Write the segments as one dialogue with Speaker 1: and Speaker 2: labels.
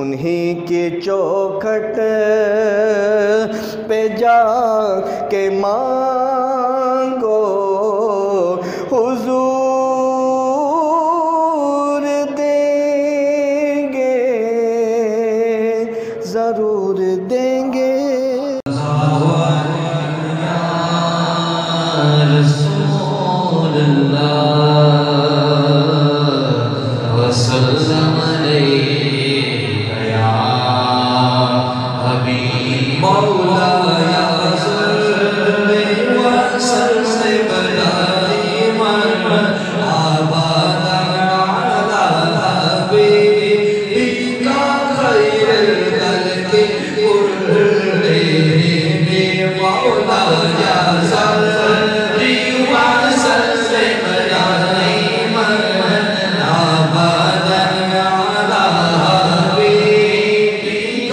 Speaker 1: انہی کی چوکھٹ پہ جا کے مانگو حضور دیں گے ضرور دیں گے
Speaker 2: رسول اللہ وسلم علیہ یا حبیب مولا صلی وسلم دائما ابدا علی حبیبک خیر الخلق كلهم مولا صلی وسلم دائما ابدا على حبيبك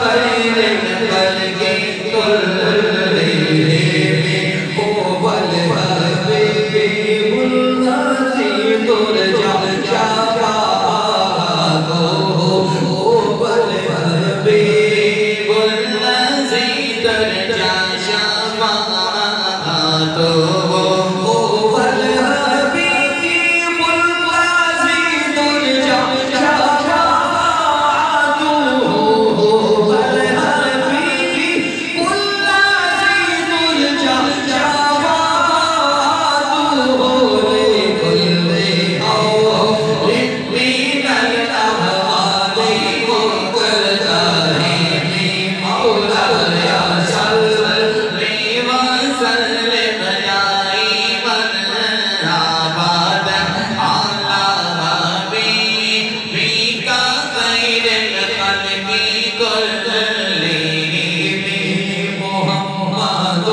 Speaker 2: خير الخلق كلهم هو الحبيب الذي ترجى شفاعته هو الحبيب الذي ترجى شفاعته هو الحبيب الذي ترجى شفاعته هو الحبيب الذي ترجى شفاعته لكل أول من الأهوال مقتدم مولاي صل وسلم دائما أبدا على حبيبك خير الخلق كلهم محمد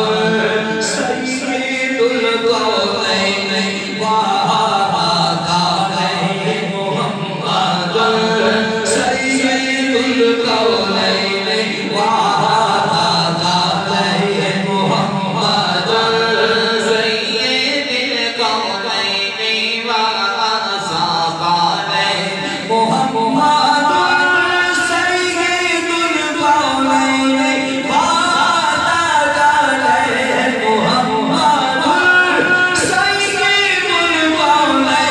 Speaker 2: سيد الكونين وهذين محمد سيد الكونين وهذين محمد سيد الكونين وثقلين محمد سيد الكونين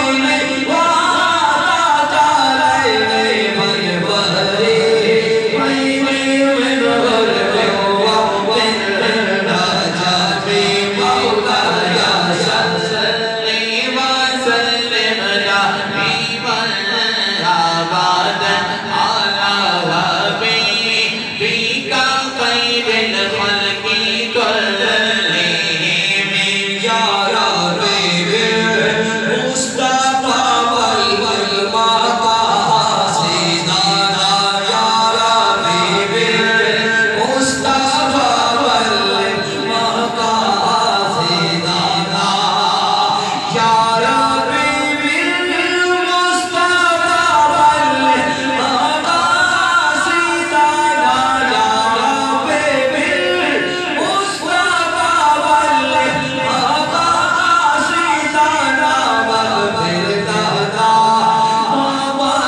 Speaker 2: وثقلين محمد سيد الكونين وثقلين من غرب ومن نجم مولاي صل وسلم دائما ابدا على حبيبك خير الخلق كلهم يا ربي بالمصطفى والمقاصدنا يا ربي بالمصطفى والمقاصدنا يا ربي بالمصطفى والمقاصدنا يا ربي بالمصطفى والمقاصدنا واغفر لنا ومضى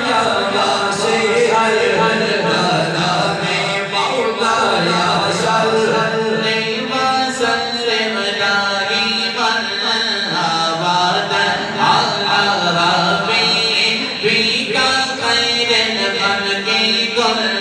Speaker 2: يا واسع الكرم مولاي صل وسلم دائما ابدا على حبيبك خير الخلق كلهم